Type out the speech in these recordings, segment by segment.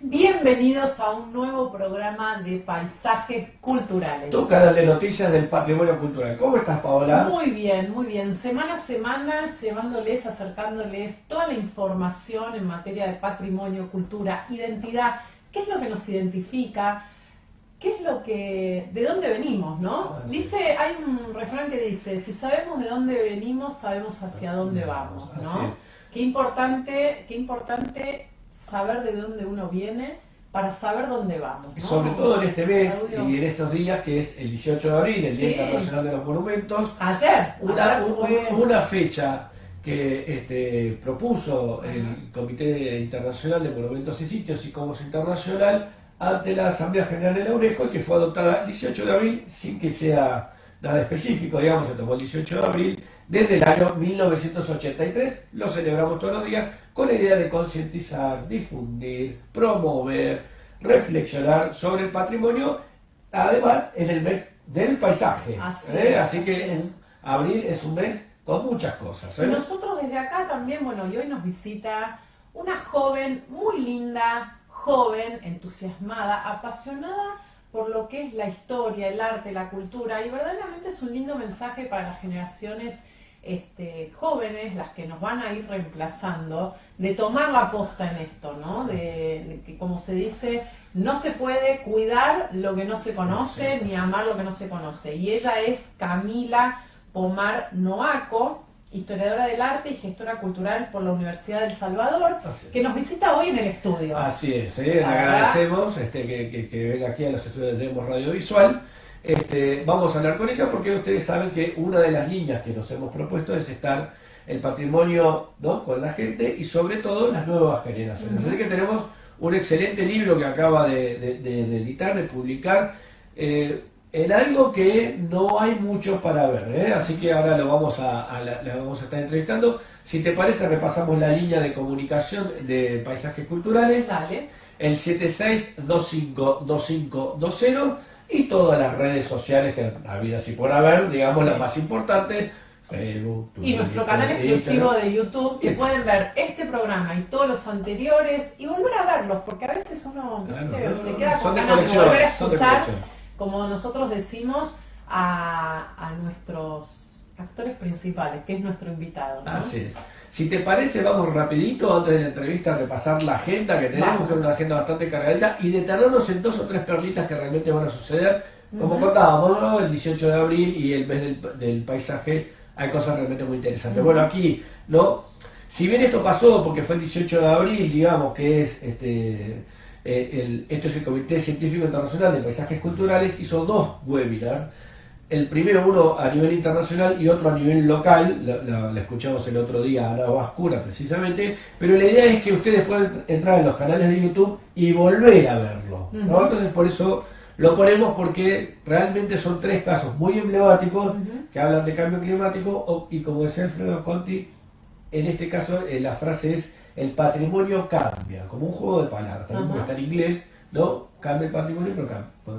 Bienvenidos a un nuevo programa de Paisajes Culturales. Tu canal de noticias del patrimonio cultural. ¿Cómo estás, Paola? Muy bien, muy bien. Semana a semana llevándoles, acercándoles toda la información en materia de patrimonio, cultura, identidad. ¿Qué es lo que nos identifica? ¿Qué es lo que, de dónde venimos, no? Dice, hay un refrán que dice, si sabemos de dónde venimos, sabemos hacia dónde vamos, ¿no? Así es. Qué importante saber de dónde uno viene para saber dónde vamos, ¿no? Sobre todo en este mes Claudio. y en estos días, que es el 18 de abril, el Día Sí. Internacional de los Monumentos. Ayer fue... Una fecha que propuso el Comité Internacional de Monumentos y Sitios y Comercio Internacional ante la Asamblea General de la UNESCO, y que fue adoptada el 18 de abril sin que sea nada específico, digamos, se tomó el 18 de abril desde el año 1983, lo celebramos todos los días con la idea de concientizar, difundir, promover, reflexionar sobre el patrimonio, además en el mes del paisaje. Así que en abril es un mes con muchas cosas. Y nosotros desde acá también, bueno, y hoy nos visita una joven muy linda, joven, entusiasmada, apasionada por lo que es la historia, el arte, la cultura, y verdaderamente es un lindo mensaje para las generaciones jóvenes, las que nos van a ir reemplazando, de tomar la posta en esto, ¿no? De que, como se dice, no se puede cuidar lo que no se conoce, ni amar lo que no se conoce. Y ella es Camila Pomar Noaco, historiadora del arte y gestora cultural por la Universidad del Salvador, que nos visita hoy en el estudio. Así es, le agradecemos que venga aquí a los estudios de Demos Radiovisual. Vamos a hablar con ella porque ustedes saben que una de las líneas que nos hemos propuesto es estar el patrimonio, ¿no?, con la gente y sobre todo las nuevas generaciones. Así que tenemos un excelente libro que acaba de editar, de publicar, en algo que no hay mucho para ver, así que ahora la vamos a estar entrevistando. Si te parece, repasamos la línea de comunicación de Paisajes Culturales. Dale. El 76252520 y todas las redes sociales que había así por haber, digamos, las más importantes, Facebook, Twitter, y nuestro canal exclusivo de YouTube, que pueden ver este programa y todos los anteriores y volver a verlos, porque a veces uno se queda con ganas de volver a escuchar, como nosotros decimos, a nuestros actores principales, que es nuestro invitado, ¿no? Así es. Si te parece, vamos rapidito antes de la entrevista a repasar la agenda que tenemos, que es una agenda bastante cargadita, y detenernos en 2 o 3 perlitas que realmente van a suceder. Como contábamos, ¿no?, el 18 de abril y el mes del paisaje, hay cosas realmente muy interesantes. Bueno, aquí, ¿no?, si bien esto pasó porque fue el 18 de abril, digamos que es esto es el Comité Científico Internacional de Paisajes Culturales, hizo 2 webinars. El primero, uno a nivel internacional y otro a nivel local, la escuchamos el otro día a Ana Vascura precisamente, pero la idea es que ustedes puedan entrar en los canales de YouTube y volver a verlo, ¿no? Entonces por eso lo ponemos, porque realmente son 3 casos muy emblemáticos que hablan de cambio climático y, como decía Alfredo Conti, en este caso la frase es: el patrimonio cambia, como un juego de palabras, también porque está en inglés, ¿no? Cambia el patrimonio, pero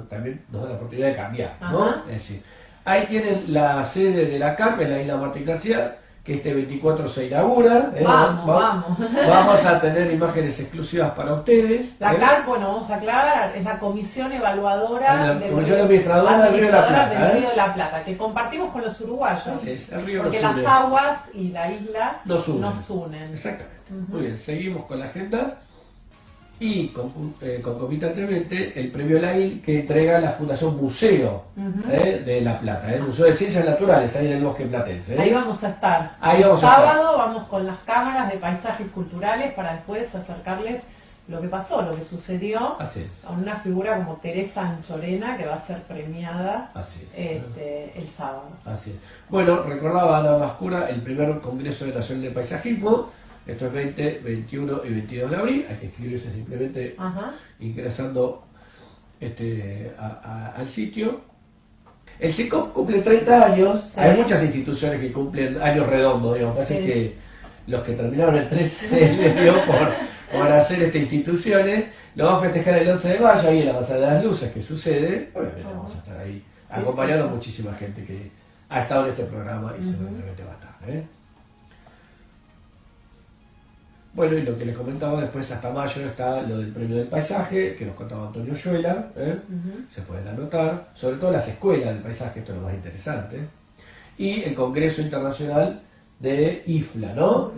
también nos da la oportunidad de cambiar, ¿no? Es decir, ahí tienen la sede de la CARP en la isla Martín García, que este 24 se inaugura. Vamos a tener imágenes exclusivas para ustedes. La CARP, bueno, vamos a aclarar, es la Comisión Evaluadora del Comisión Administradora del Río de la Plata, del Río de la Plata, que compartimos con los uruguayos, el río porque nos las une. aguas y la isla nos unen. Exactamente. Muy bien, seguimos con la agenda. Y concomitantemente el premio LAIL, que entrega la Fundación Museo de La Plata, el Museo de Ciencias Naturales, ahí en el Bosque Platense. Ahí vamos a estar. Ahí el vamos sábado vamos con las cámaras de Paisajes Culturales para después acercarles lo que pasó, lo que sucedió. Así es. A una figura como Teresa Anchorena, que va a ser premiada el sábado. Así es. Bueno, recordaba Ana Vascura el primer Congreso Nacional de Paisajismo. Esto es 20, 21 y 22 de abril. Hay que inscribirse simplemente ingresando al sitio. El CICOP cumple 30 años. Sí. Hay muchas instituciones que cumplen años redondos, digamos. Así que los que terminaron el 13 les dio por hacer instituciones. Lo vamos a festejar el 11 de mayo, ahí en la Pasada de las Luces, que sucede. Obviamente vamos a estar ahí acompañando a muchísima gente que ha estado en este programa y seguramente va a estar. Bueno, y lo que les comentaba después, hasta mayo está lo del premio del paisaje, que nos contaba Antonio Yuela, se pueden anotar, sobre todo las escuelas del paisaje, esto es lo más interesante, y el Congreso Internacional de IFLA, ¿no?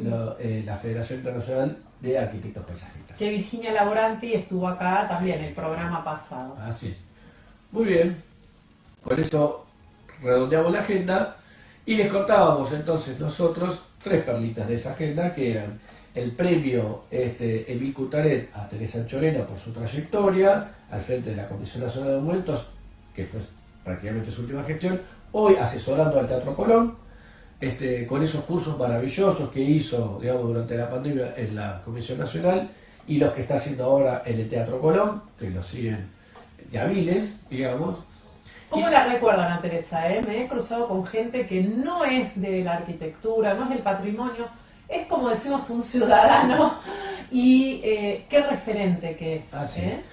La Federación Internacional de Arquitectos Paisajistas. Que Virginia Laboranti estuvo acá también el programa pasado. Así es. Muy bien, con eso redondeamos la agenda y les contábamos entonces nosotros 3 perlitas de esa agenda, que eran el premio Emil Cutaret a Teresa Anchorena por su trayectoria al frente de la Comisión Nacional de Monumentos, que fue prácticamente su última gestión, hoy asesorando al Teatro Colón, con esos cursos maravillosos que hizo, digamos, durante la pandemia en la Comisión Nacional, y los que está haciendo ahora en el Teatro Colón, que lo siguen de hábiles, digamos. ¿Cómo la recuerdan a Teresa? Me he cruzado con gente que no es de la arquitectura, no es del patrimonio, es como decimos un ciudadano, y qué referente que es,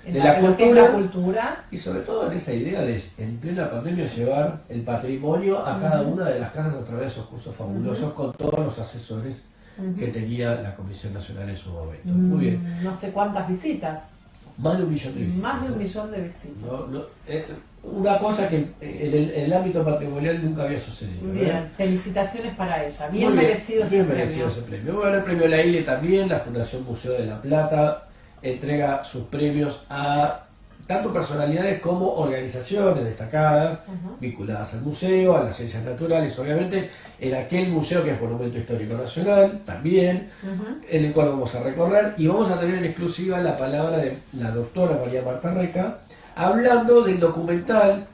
de la lo que es la cultura. Y sobre todo en esa idea de, en plena pandemia, llevar el patrimonio a cada una de las casas a través de esos cursos fabulosos, con todos los asesores que tenía la Comisión Nacional en su momento. Muy bien. No sé cuántas visitas. Más de 1 millón de visitas. Más de 1 millón de visitas. Una cosa que en el ámbito patrimonial nunca había sucedido. Bien, felicitaciones para ella. Bien merecido ese premio. Bueno, el premio La Ile también, la Fundación Museo de la Plata entrega sus premios a tanto personalidades como organizaciones destacadas, vinculadas al museo, a las ciencias naturales, obviamente, en aquel museo que es Monumento Histórico Nacional, también, en el cual vamos a recorrer, y vamos a tener en exclusiva la palabra de la doctora María Marta Reca, hablando del documental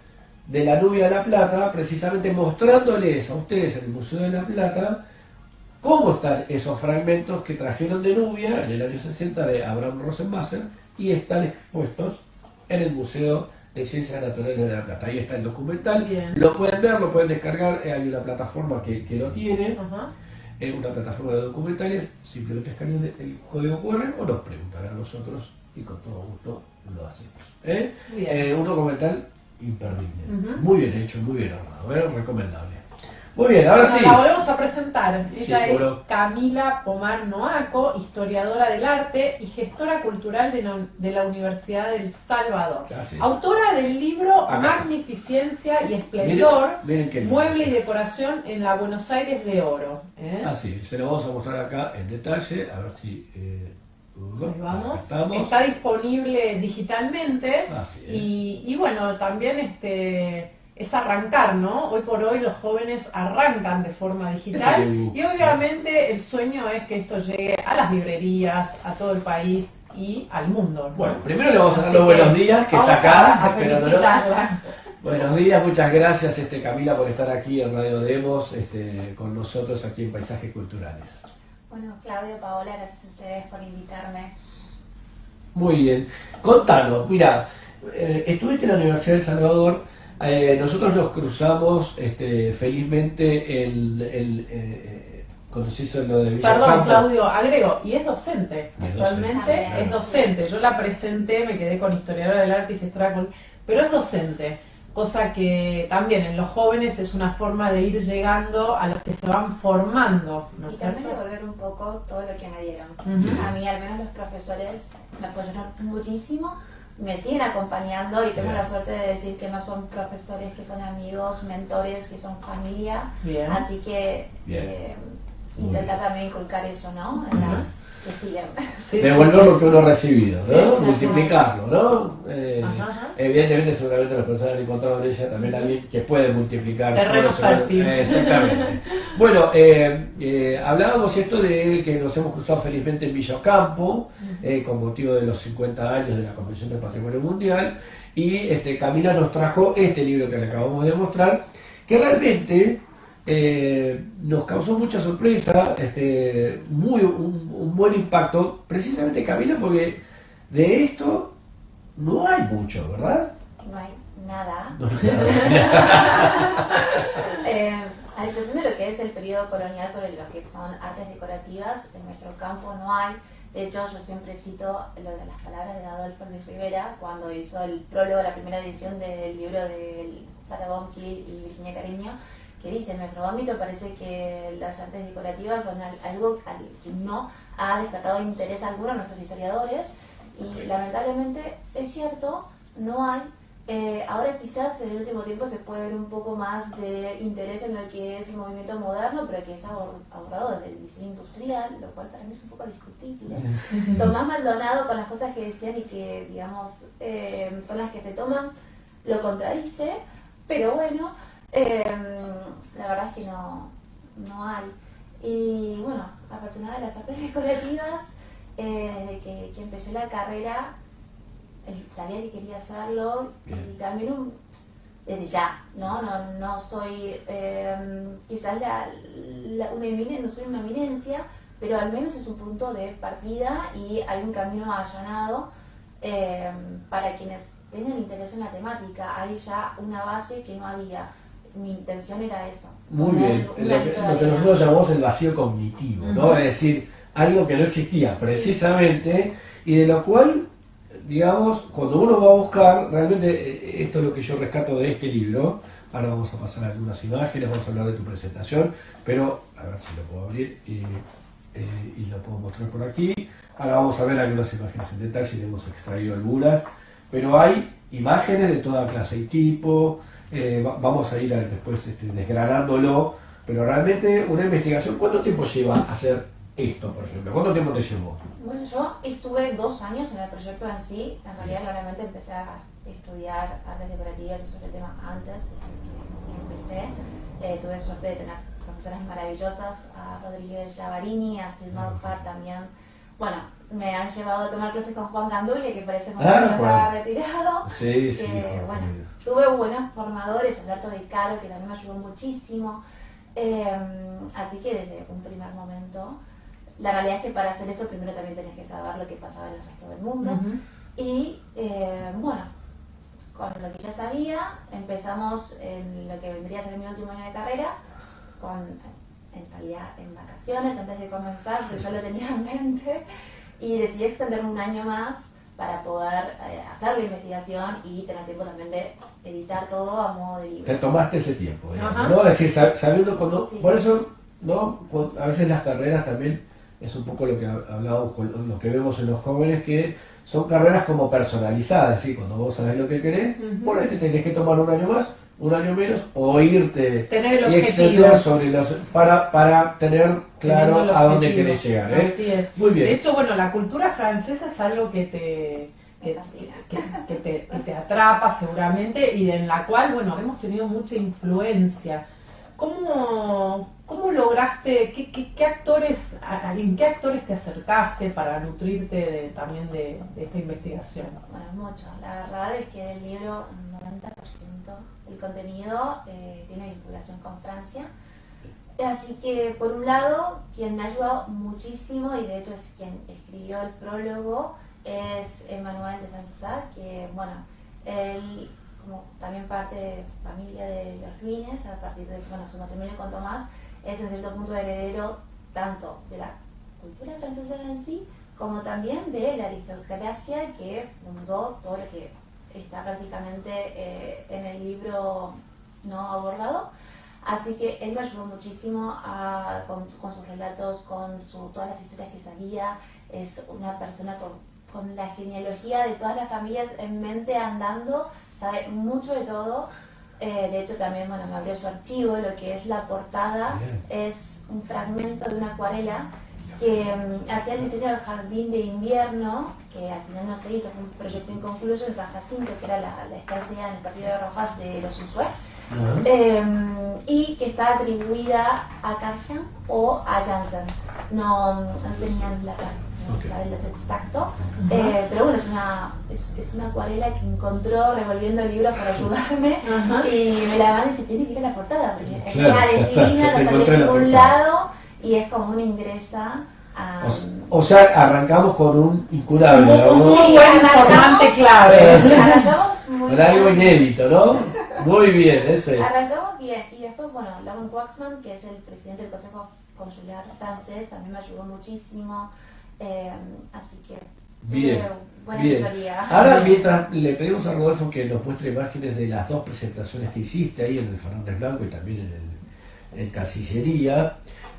de La Nubia de la Plata, precisamente mostrándoles a ustedes en el Museo de la Plata cómo están esos fragmentos que trajeron de Nubia en el año 60 de Abraham Rosenwasser y están expuestos en el Museo de Ciencias Naturales de La Plata. Ahí está el documental. Bien. Lo pueden ver, lo pueden descargar, hay una plataforma que lo tiene, una plataforma de documentales, simplemente escanean el código QR o nos preguntan a nosotros y con todo gusto lo hacemos. Un documental imperdible, muy bien hecho, muy bien armado, recomendable. Muy bien, ahora sí. La volvemos a presentar. Sí, Ella es bueno. Camila Pomar Noaco, historiadora del arte y gestora cultural de la Universidad del Salvador. Autora del libro Magnificencia y Esplendor, miren Mueble y Decoración en la Buenos Aires de Oro. Así, se lo vamos a mostrar acá en detalle, a ver si... Ahí vamos. Está disponible digitalmente. Así es. Y bueno, también es arrancar, ¿no? Hoy por hoy los jóvenes arrancan de forma digital y obviamente el sueño es que esto llegue a las librerías, a todo el país y al mundo, ¿no? Bueno, primero le vamos a dar los buenos días, que está acá, esperándonos. Buenos días, muchas gracias Camila por estar aquí en Radio Demos con nosotros aquí en Paisajes Culturales. Bueno, Claudio, Paola, gracias a ustedes por invitarme. Muy bien. Contanos, mira, estuviste en la Universidad de El Salvador, nosotros nos cruzamos felizmente cuando se hizo lo de Villa Perdón, Campo. Claudio, agrego, y es docente, actualmente docente. es docente. Yo la presenté, me quedé con historiadora del arte y gestora, pero es docente. Cosa que también en los jóvenes es una forma de ir llegando a los que se van formando, ¿no es y cierto? también devolver un poco todo lo que me dieron. A mí, al menos los profesores me apoyaron muchísimo, me siguen acompañando y tengo la suerte de decir que no son profesores, que son amigos, mentores, que son familia. Así que intentar también inculcar eso, ¿no? En las que siguen. Devolver lo que uno ha recibido, ¿no? Multiplicarlo, ¿no? Evidentemente, seguramente las personas han encontrado en ella también alguien que puede multiplicar. Terreno fértil. Exactamente. Bueno, hablábamos esto de que nos hemos cruzado felizmente en Villa Campo, con motivo de los 50 años de la Convención del Patrimonio Mundial, y Camila nos trajo este libro que le acabamos de mostrar, que realmente nos causó mucha sorpresa, un buen impacto, precisamente Camila, porque de esto no hay mucho, ¿verdad? No hay nada. A excepción de lo que es el periodo colonial sobre lo que son artes decorativas, en nuestro campo no hay. De hecho, yo siempre cito lo de las palabras de Adolfo Luis Rivera cuando hizo el prólogo, la primera edición del libro de Sara Bonkiel y Virginia Cariño, que dice, en nuestro ámbito parece que las artes decorativas son algo al que no ha despertado interés alguno a nuestros historiadores, y lamentablemente es cierto, no hay. Ahora quizás en el último tiempo se puede ver un poco más de interés en lo que es el movimiento moderno, pero que es abordado desde el diseño industrial, lo cual para mí es un poco discutible. Tomás Maldonado, con las cosas que decían y que, digamos, son las que se toman, lo contradice, pero bueno, la verdad es que no hay. Y bueno, apasionada de las artes decorativas, desde que empecé la carrera, sabía que quería hacerlo. Bien. Y también desde ya, no soy quizás no soy una eminencia, pero al menos es un punto de partida y hay un camino allanado para quienes tengan interés en la temática. Hay ya una base que no había. Mi intención era eso. Muy bien, lo que nosotros llamamos el vacío cognitivo, ¿no? Es decir, algo que no existía precisamente, y de lo cual, digamos, cuando uno va a buscar, realmente esto es lo que yo rescato de este libro. Ahora vamos a pasar algunas imágenes, vamos a hablar de tu presentación, pero a ver si lo puedo abrir y lo puedo mostrar por aquí. Ahora vamos a ver algunas imágenes en detalle, si hemos extraído algunas, pero hay imágenes de toda clase y tipo. Vamos a ir después desgranándolo, pero realmente una investigación, ¿cuánto tiempo lleva hacer esto, por ejemplo? ¿Cuánto tiempo te llevó? Bueno, yo estuve 2 años en el proyecto en sí. En realidad, claramente empecé a estudiar artes decorativas y sobre el tema antes de que empecé. Tuve suerte de tener profesoras maravillosas, a Rodríguez Javarini, a Phil Malhart también. Bueno, me han llevado a tomar clases con Juan Gandulia, que parece que estaba retirado. Sí, sí. Bueno, tuve buenos formadores, Alberto De Caro, que también me ayudó muchísimo. Así que desde un primer momento, la realidad es que para hacer eso primero también tenés que saber lo que pasaba en el resto del mundo. Y bueno, con lo que ya sabía, empezamos en lo que vendría a ser mi último año de carrera, en realidad en vacaciones antes de comenzar, pero yo lo tenía en mente, y decidí extenderme un año más para poder hacer la investigación y tener tiempo también de editar todo a modo de libro. Te tomaste ese tiempo, digamos, ¿no? Es decir, sabiendo cuando... Sí. Por eso, ¿no? A veces las carreras también es un poco lo que hablábamos con lo que vemos en los jóvenes, que son carreras como personalizadas, es decir, cuando vos sabés lo que querés, por ahí te tenés que tomar un año más, un año menos, o irte y extender sobre para tener claro a dónde querés llegar. Así es. Muy bien. De hecho, bueno, la cultura francesa es algo que te atrapa seguramente, y en la cual, bueno, hemos tenido mucha influencia. ¿Cómo lograste, en qué actores te acercaste para nutrirte también de esta investigación? Bueno, mucho. La verdad es que del libro, un 90% del contenido tiene vinculación con Francia. Así que, por un lado, quien me ha ayudado muchísimo, y de hecho es quien escribió el prólogo, es Emmanuel de Saint-César, que, bueno, él, como también parte de familia de los Ruines, a partir de su matrimonio con Tomás, es en cierto punto heredero tanto de la cultura francesa en sí, como también de la aristocracia que fundó todo lo que está prácticamente en el libro no abordado. Así que él me ayudó muchísimo con sus relatos, con todas las historias que sabía. Es una persona con la genealogía de todas las familias en mente andando, sabe mucho de todo. De hecho también, bueno, me abrió su archivo. Lo que es la portada es un fragmento de una acuarela que hacía el diseño del jardín de invierno, que al final no se hizo, fue un proyecto inconcluso en San Jacinto, que era la estancia en el partido de Rojas de los Unzué, y que está atribuida a Cartier o a Janssen. No tenían la sabe el dato exacto, pero bueno, es una acuarela que encontró revolviendo libros para ayudarme, y me la van a decir, tiene que ir a la portada, porque es divina, no sale de ningún lado, y es como una ingresa a... O sea, arrancamos con un incurable, un muy buen informante clave. Arrancamos muy con algo inédito, ¿no? Muy bien, eso es. Arrancamos bien, y después, bueno, Laurent Waxman, que es el presidente del Consejo Consular francés, también me ayudó muchísimo. Así que bien, buena bien. asesoría. Ahora, mientras le pedimos a Rodolfo que nos muestre imágenes de las dos presentaciones que hiciste ahí en el Fernández Blanco y también en Cancillería,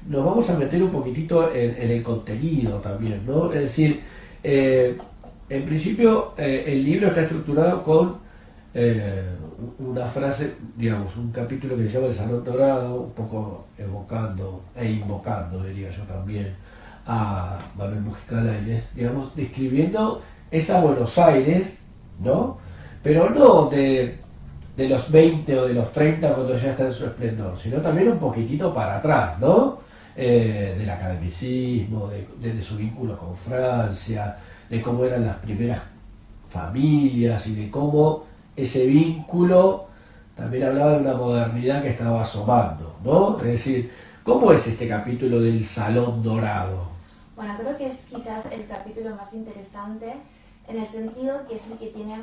nos vamos a meter un poquitito en el contenido también, ¿no? Es decir, en principio el libro está estructurado con una frase, digamos, un capítulo que se llama El Salón Dorado, un poco evocando e invocando, diría yo también, a Manuel Mujica Lainez, digamos, describiendo esa Buenos Aires, ¿no? Pero no de los 20 o de los 30 cuando ya está en su esplendor, sino también un poquitito para atrás, ¿no? Del academicismo, de su vínculo con Francia, de cómo eran las primeras familias y de cómo ese vínculo también hablaba de una modernidad que estaba asomando, ¿no? Es decir, ¿cómo es este capítulo del Salón Dorado? Bueno, creo que es quizás el capítulo más interesante en el sentido que es el que tiene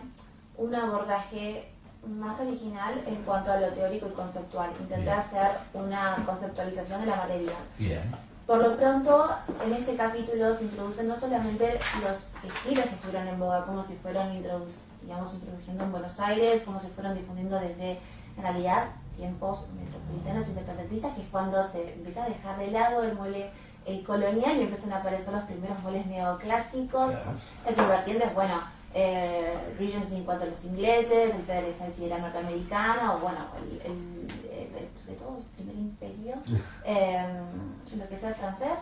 un abordaje más original en cuanto a lo teórico y conceptual. Intentar hacer una conceptualización de la materia. Bien. Por lo pronto, en este capítulo se introducen no solamente los estilos que estuvieron en boga, cómo se fueron introduciendo en Buenos Aires, cómo se fueron difundiendo desde, en realidad, tiempos metropolitanos independentistas, que es cuando se empieza a dejar de lado el mueble colonial y empiezan a aparecer los primeros muebles neoclásicos. Esos vertientes, bueno, Regency en cuanto a los ingleses, el Federal si era norteamericana, o bueno, sobre todo el primer imperio, lo que es el francés,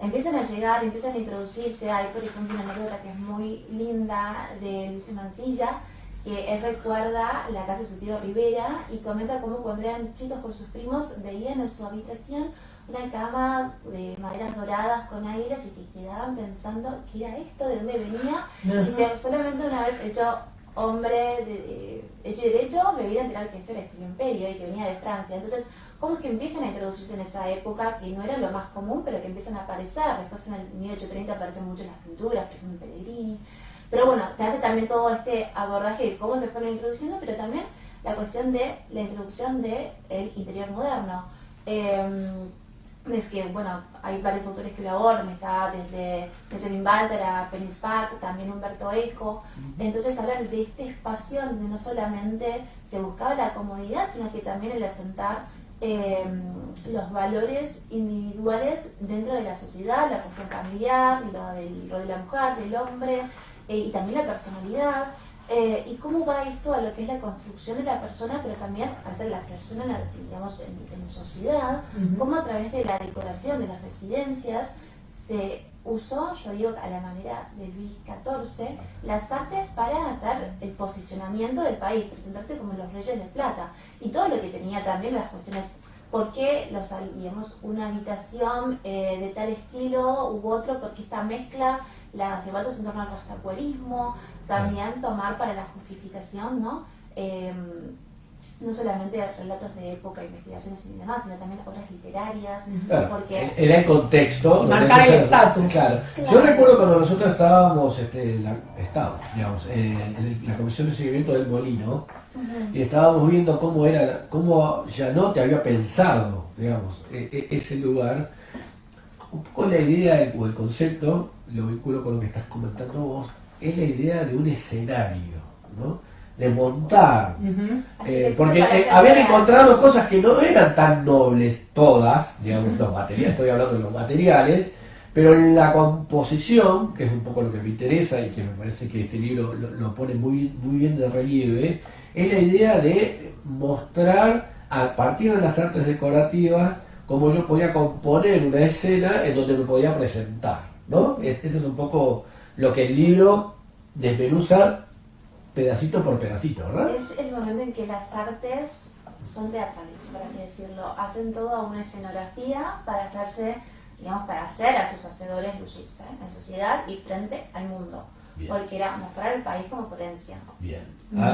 empiezan a llegar, empiezan a introducirse. Hay, por ejemplo, una anécdota que es muy linda de Lucio Mancilla, que él recuerda la casa de su tío Rivera y comenta cómo cuando eran chicos con sus primos veían en su habitación una cama de maderas doradas con aires y que quedaban pensando qué era esto, de dónde venía. Dice, solamente una vez hecho hombre hecho y derecho me vine a enterar que esto era el imperio y que venía de Francia. Entonces, ¿cómo es que empiezan a introducirse en esa época que no era lo más común, pero que empiezan a aparecer? Después en el 1830 aparecen mucho en las pinturas, por ejemplo en Pellegrini. Pero bueno, se hace también todo este abordaje de cómo se fueron introduciendo, pero también la cuestión de la introducción del interior moderno. Es que, bueno, hay varios autores que lo abordan, está desde Benjamin Walter a Penis Park, también Humberto Eco. Entonces hablan de este espacio donde no solamente se buscaba la comodidad, sino que también el asentar los valores individuales dentro de la sociedad, la cuestión familiar, el rol de la mujer, del hombre, y también la personalidad. Y cómo va esto a lo que es la construcción de la persona, pero también a ser la persona, digamos, en sociedad, cómo a través de la decoración de las residencias se usó, yo digo, a la manera de Luis XIV, las artes para hacer el posicionamiento del país, presentarse como los reyes de plata, y todo lo que tenía también las cuestiones. ¿Por qué digamos, una habitación de tal estilo u otro? Porque esta mezcla, los debates en torno al rastacuerismo, también tomar para la justificación, ¿no? No solamente relatos de época, investigaciones y demás, sino también obras literarias. Claro, porque era el contexto. Marcar el estatus. Claro. Yo recuerdo cuando nosotros estábamos, digamos, en la Comisión de Seguimiento del Molino, y estábamos viendo cómo Janot había pensado, digamos, ese lugar. Un poco la idea o el concepto, lo vinculo con lo que estás comentando vos, es la idea de un escenario, ¿no? De montar, porque habían encontrado cosas que no eran tan nobles todas, digamos, los materiales, estoy hablando de los materiales, pero en la composición, que es un poco lo que me interesa y que me parece que este libro lo pone muy bien de relieve, es la idea de mostrar a partir de las artes decorativas cómo yo podía componer una escena en donde me podía presentar, ¿no? Este es un poco lo que el libro desmenuza pedacito por pedacito, ¿verdad? Es el momento en que las artes son teatrales, por así decirlo. Hacen toda una escenografía para hacerse, digamos, para hacer a sus hacedores luchirse en sociedad y frente al mundo. Bien. Porque era mostrar al país como potencia. Bien.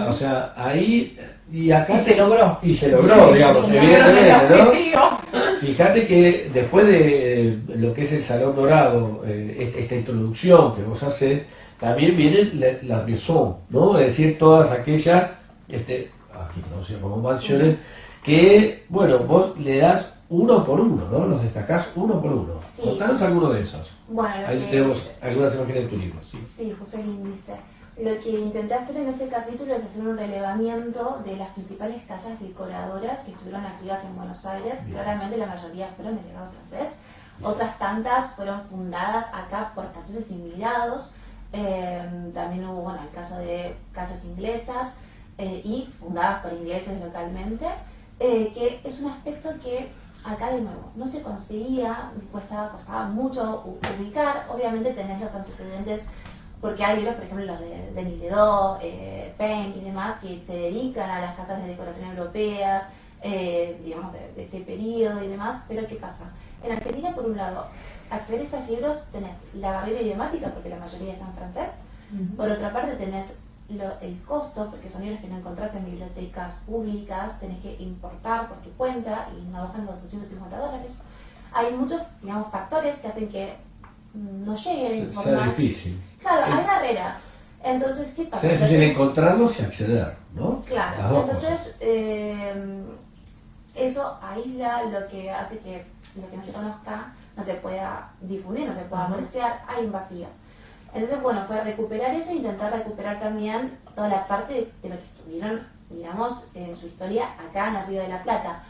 O sea, ahí y acá se logró. Y se logró, digamos, evidentemente, ¿no? Fíjate que después de lo que es el Salón Dorado, esta introducción que vos haces, también vienen las maisons, ¿no? Es decir, todas aquellas, aquí conocidas como mansiones, que, bueno, vos le das uno por uno, ¿no? Los destacás uno por uno. Sí. Contanos alguno de esos. Bueno, ahí tenemos algunas imágenes de tu libro, ¿sí? Sí, justo el índice. Lo que intenté hacer en ese capítulo es hacer un relevamiento de las principales casas decoradoras que estuvieron activas en Buenos Aires. Claramente la mayoría fueron de legado francés. Otras tantas fueron fundadas acá por franceses inmigrados. También hubo, bueno, el caso de casas inglesas y fundadas por ingleses localmente, que es un aspecto que acá de nuevo no se conseguía, costaba mucho ubicar. Obviamente tenés los antecedentes, porque hay libros, por ejemplo, los de Denis Diderot, Pain y demás, que se dedican a las casas de decoración europeas, digamos, de este periodo y demás. Pero ¿qué pasa? En Argentina, por un lado, acceder a esos libros tenés la barrera idiomática, porque la mayoría está en francés. Por otra parte tenés el costo, porque son libros que no encontrás en bibliotecas públicas, tenés que importar por tu cuenta y no bajan los $250. Hay muchos, digamos, factores que hacen que no llegue la información. Sea difícil. Claro, hay barreras. Entonces, ¿qué pasa? Sea difícil encontrarlos y acceder, ¿no? Claro, entonces eso aísla lo que hace que lo que no se conozca no se pueda difundir, no se pueda apreciar, hay un vacío. Entonces, bueno, fue recuperar eso e intentar recuperar también toda la parte de lo que estuvieron, digamos, en su historia acá en el Río de la Plata.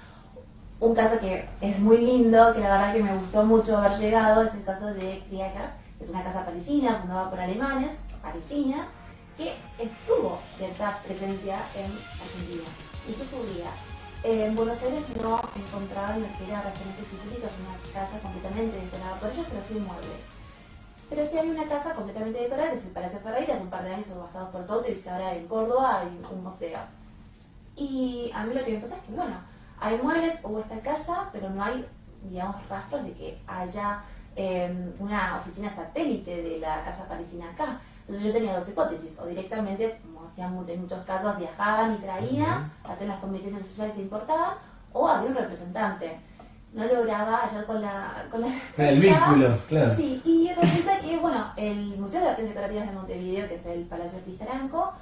Un caso que es muy lindo, que la verdad que me gustó mucho haber llegado, es el caso de Krieger, que es una casa parisina fundada por alemanes, parisina, que tuvo cierta presencia en Argentina. ¿Y qué ocurría? En Buenos Aires no encontraban lo que era referencias históricas, una casa completamente decorada por ellos, pero sin muebles. Pero sí había una casa completamente decorada, que es el Palacio Ferreira, hace un par de años subastados por Sotheby's, que ahora en Córdoba hay un museo. Y a mí lo que me pasa es que, bueno, hay muebles, hubo esta casa, pero no hay, digamos, rastros de que haya una oficina satélite de la casa parisina acá. Entonces yo tenía dos hipótesis: o directamente, como hacían en muchos casos, viajaban y traían, hacían las competencias allá y se importaban, o había un representante. No lograba hallar con el vínculo, claro. Sí, y resulta que, bueno, el Museo de Artes Decorativas de Montevideo, que es el Palacio Artista Aranco,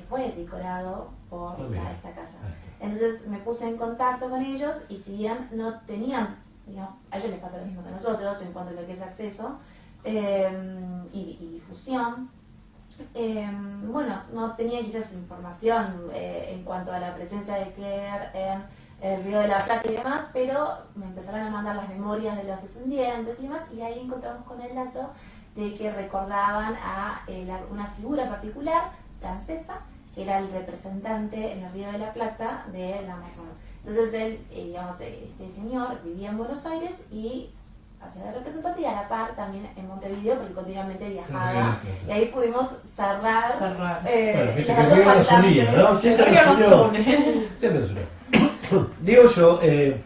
fue decorado por esta casa. Entonces me puse en contacto con ellos, y si bien no tenían, digamos, a ellos les pasa lo mismo que a nosotros en cuanto a lo que es acceso y difusión, bueno, no tenía quizás información en cuanto a la presencia de Claire en el Río de la Plata y demás, pero me empezaron a mandar las memorias de los descendientes y demás, y ahí encontramos con el dato de que recordaban a una figura particular francesa, que era el representante en el Río de la Plata del Amazonas. Entonces él, digamos, este señor vivía en Buenos Aires y hacía de representante, y a la par también en Montevideo, porque continuamente viajaba. Y ahí pudimos cerrar los datos faltantes. ¿No? Siempre nos une. Digo yo, en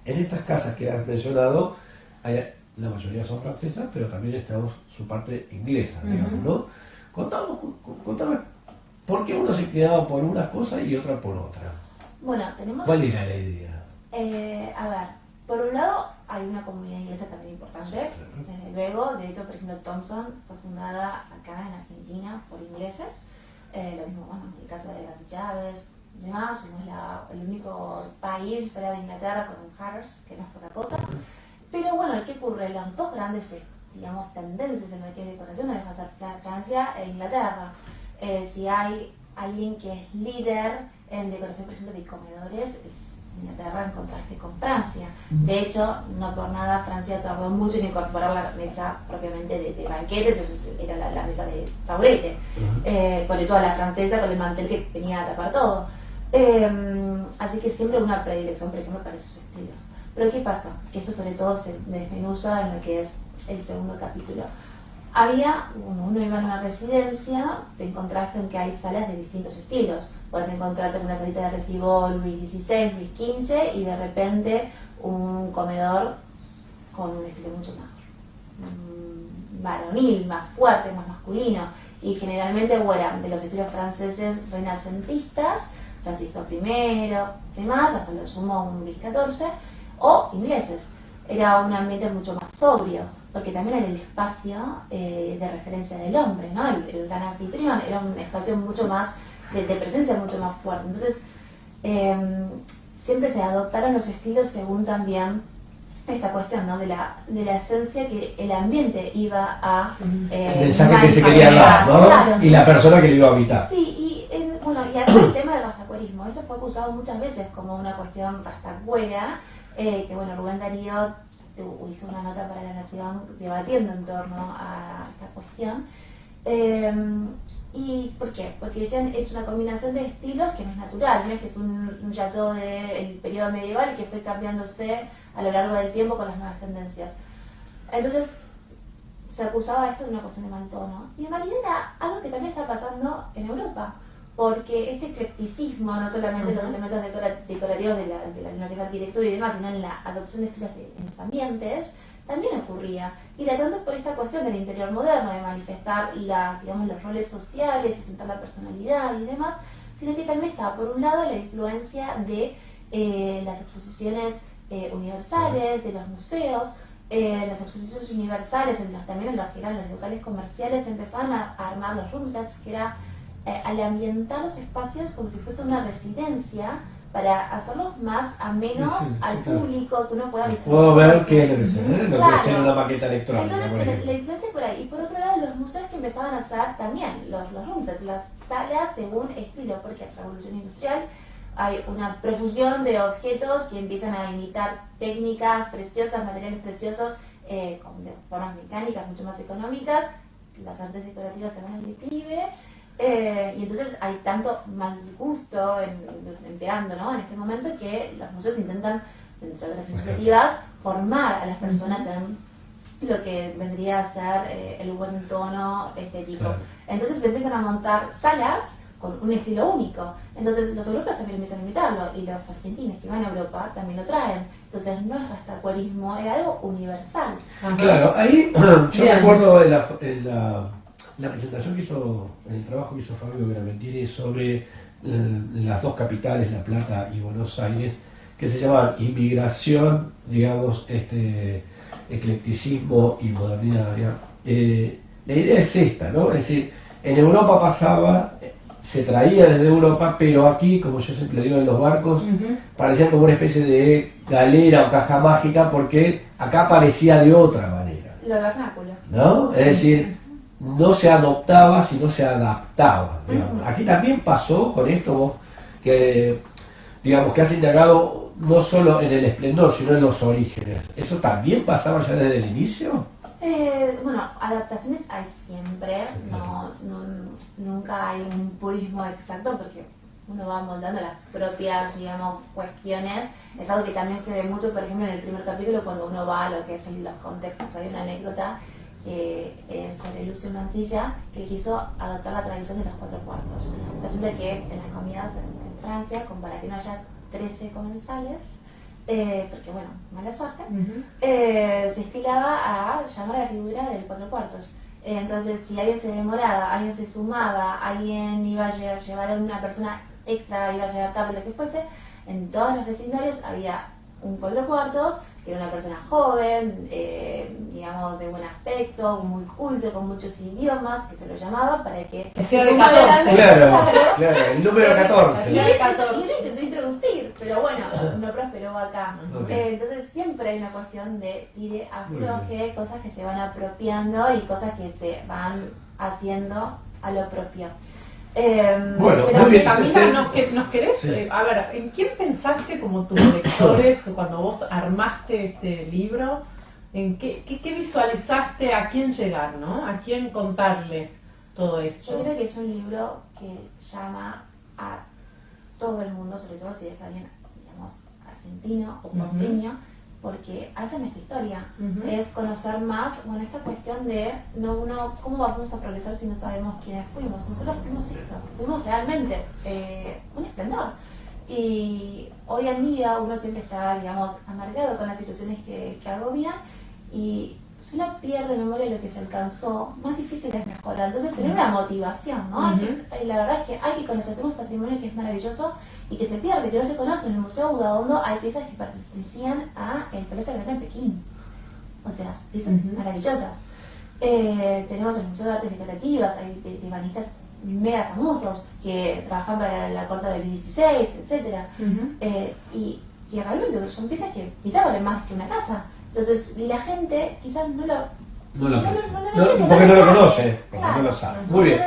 estas casas que has mencionado, la mayoría son francesas, pero también está su parte inglesa, digamos, ¿no? Contame, ¿por qué uno se quedaba por una cosa y otra por otra? Bueno, tenemos... ¿Cuál era la idea? A ver, por un lado hay una comunidad inglesa también importante, desde luego. De hecho, por ejemplo, Thompson fue fundada acá en Argentina por ingleses. Lo mismo, bueno, en el caso de las Chávez, demás, somos el único país fuera de Inglaterra con un Harrods, que no es poca cosa. Pero bueno, ¿qué ocurre? Las dos grandes, digamos, tendencias en lo que es decoración no deja de ser Francia e Inglaterra. Si hay alguien que es líder en decoración, por ejemplo, de comedores, es Inglaterra en contraste con Francia. De hecho, no por nada Francia tardó mucho en incorporar la mesa propiamente de banquetes, eso era la mesa de taburete. Por eso a la francesa con el mantel que venía a tapar todo. Así que siempre una predilección, por ejemplo, para esos estilos. Pero ¿qué pasa? Que esto sobre todo se desmenuza en lo que es el segundo capítulo. Uno iba en una residencia, te encontrás con que hay salas de distintos estilos. Puedes encontrarte con una salita de recibo Luis XVI, Luis XV, y de repente un comedor con un estilo mucho más varonil, más fuerte, más masculino. Y generalmente, bueno, de los estilos franceses renacentistas, Francisco I, demás, hasta lo sumo un Luis XIV, o ingleses. Era un ambiente mucho más sobrio, porque también era el espacio de referencia del hombre, ¿no? El gran anfitrión, era un espacio mucho más de presencia mucho más fuerte. Entonces siempre se adoptaron los estilos según también esta cuestión, ¿no? de la esencia que el ambiente iba a el mensaje que se quería dar, ¿no? Claro. Y la persona que lo iba a habitar. Sí, y acá el tema del rastacuerismo, esto fue acusado muchas veces como una cuestión rastacuera, que bueno, Rubén Darío hizo una nota para La Nación debatiendo en torno a esta cuestión. ¿Y por qué? Porque decían es una combinación de estilos que no es natural, no es que es un chateau del periodo medieval y que fue cambiándose a lo largo del tiempo con las nuevas tendencias. Entonces se acusaba esto de una cuestión de mal tono, y en realidad era algo que también está pasando en Europa, porque este eclecticismo, no solamente en los elementos decorativos de lo que es arquitectura y demás, sino en la adopción de estilos en los ambientes, también ocurría, y la tanto por esta cuestión del interior moderno, de manifestar los roles sociales y sentar la personalidad y demás, sino que también estaba por un lado la influencia de las exposiciones universales, de los museos, las exposiciones universales, también en los que eran los locales comerciales, empezaban a armar los room sets, que era al ambientar los espacios como si fuese una residencia, para hacerlos más amenos al público, que uno pueda visualizar. Puedo ver qué es lo que se lo que es una maqueta electrónica. Entonces, la influencia por ahí. Y por otro lado, los museos que empezaban a hacer también los room sets, las salas según estilo, porque en la revolución industrial hay una profusión de objetos que empiezan a imitar técnicas preciosas, materiales preciosos, de formas mecánicas mucho más económicas. Las artes decorativas se van al declive. Y entonces hay tanto mal gusto imperando, ¿no? En este momento, que los museos intentan, entre otras iniciativas, formar a las personas en lo que vendría a ser el buen tono estético. Claro. Entonces se empiezan a montar salas con un estilo único. Entonces los europeos también empiezan a imitarlo, y los argentinos que van a Europa también lo traen. Entonces no es rastacuarismo, es algo universal. Ajá. Claro, ahí yo recuerdo la presentación que hizo, el trabajo que hizo Fabio Graventini sobre las dos capitales, La Plata y Buenos Aires, que se llamaban Inmigración, digamos, eclecticismo y modernidad. La idea es esta, ¿no? Es decir, en Europa pasaba, se traía desde Europa, pero aquí, como yo siempre digo, en los barcos, parecían como una especie de galera o caja mágica, porque acá parecía de otra manera. Lo vernáculo. ¿No? Es decir, no se adoptaba, sino se adaptaba. Aquí también pasó con esto, vos, que digamos que has indagado no solo en el esplendor, sino en los orígenes. ¿Eso también pasaba ya desde el inicio? Bueno, adaptaciones hay siempre, nunca hay un purismo exacto, porque uno va moldando las propias, digamos, cuestiones. Es algo que también se ve mucho, por ejemplo, en el primer capítulo, cuando uno va a lo que es los contextos. Hay una anécdota que es sobre Lucio Mansilla, que quiso adoptar la tradición de los 4 cuartos. Resulta que en las comidas en Francia, para que no haya 13 comensales, porque bueno, mala suerte, se estilaba a llamar a la figura del 4 cuartos. Entonces, si alguien se demoraba, alguien se sumaba, alguien iba a llevar a una persona extra, iba a llegar tarde, lo que fuese, en todos los vecindarios había un 4 cuartos, que era una persona joven, digamos, de buen aspecto, muy culto, con muchos idiomas, que se lo llamaba para que... Decía de 14. Claro, el número 14. Y lo intentó introducir, pero bueno, no prosperó acá. Entonces siempre hay una cuestión de tire afloje, cosas que se van apropiando y cosas que se van haciendo a lo propio. Bueno, pero Camila, ¿nos querés? Sí. A ver, ¿en quién pensaste como tus lectores cuando vos armaste este libro? ¿En qué visualizaste, a quién llegar, ¿no? ¿A quién contarles todo esto? Yo creo que es un libro que llama a todo el mundo, sobre todo si es alguien, digamos, argentino o porteño, porque hace nuestra historia. Es conocer más, bueno, esta cuestión de cómo vamos a progresar si no sabemos quiénes fuimos. Nosotros fuimos esto, fuimos realmente un esplendor. Y hoy en día uno siempre está, digamos, amargado con las situaciones que agobian, y si uno pierde memoria de lo que se alcanzó, más difícil es mejorar. Entonces tener una motivación, ¿no? La verdad es que hay que conocer, tenemos patrimonio que es maravilloso y que se pierde, que no se conoce. En el Museo Udaondo hay piezas que pertenecían a el Palacio de Verano en Pekín, o sea, piezas maravillosas. Tenemos el Museo de Artes Decorativas, hay de banistas mega famosos que trabajan para la corte de Luis XVI, etc. Y que realmente son piezas que quizás valen más que una casa. Entonces la gente quizás no lo aprecia. Porque no lo conoce, porque Claro. no lo sabe. Muy bien.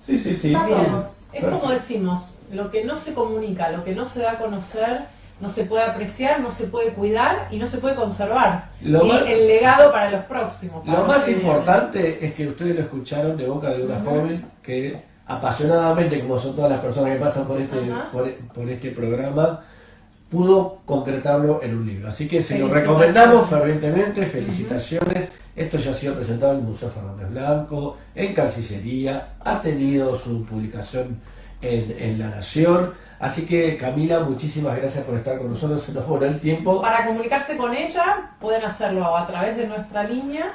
Sí, sí, sí. Vamos. Es como decimos, lo que no se comunica, lo que no se da a conocer, no se puede apreciar, no se puede cuidar y no se puede conservar. Y el legado para los próximos. Lo más importante es que ustedes lo escucharon de boca de una joven que apasionadamente, como son todas las personas que pasan por este programa, pudo concretarlo en un libro. Así que se lo recomendamos fervientemente, felicitaciones. Esto ya ha sido presentado en el Museo Fernández Blanco, en Cancillería, ha tenido su publicación en La Nación. Así que, Camila, muchísimas gracias por estar con nosotros, se nos voló el tiempo. Para comunicarse con ella, pueden hacerlo a través de nuestra línea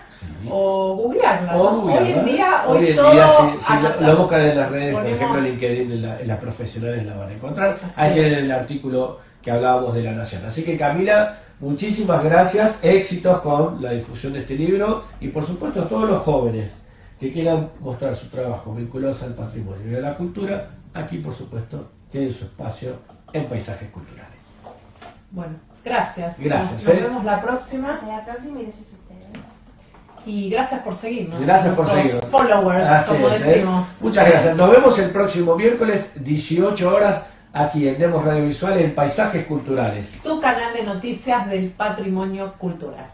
o googlearla. Hoy en día, si lo buscan en las redes, por ejemplo, LinkedIn, en las profesionales la van a encontrar. Ahí tienen el artículo que hablábamos de La Nación. Así que, Camila, muchísimas gracias, éxitos con la difusión de este libro y, por supuesto, a todos los jóvenes que quieran mostrar su trabajo vinculados al patrimonio y a la cultura, aquí, por supuesto, tienen su espacio en Paisajes Culturales. Bueno, gracias. Gracias. Nos vemos la próxima. Hasta la próxima y gracias a ustedes. Y gracias por seguirnos. Gracias por seguirnos. Followers, como decimos. Muchas gracias. Nos vemos el próximo miércoles, 18 horas, aquí en Demos Radiovisual en Paisajes Culturales. Tu canal de noticias del patrimonio cultural.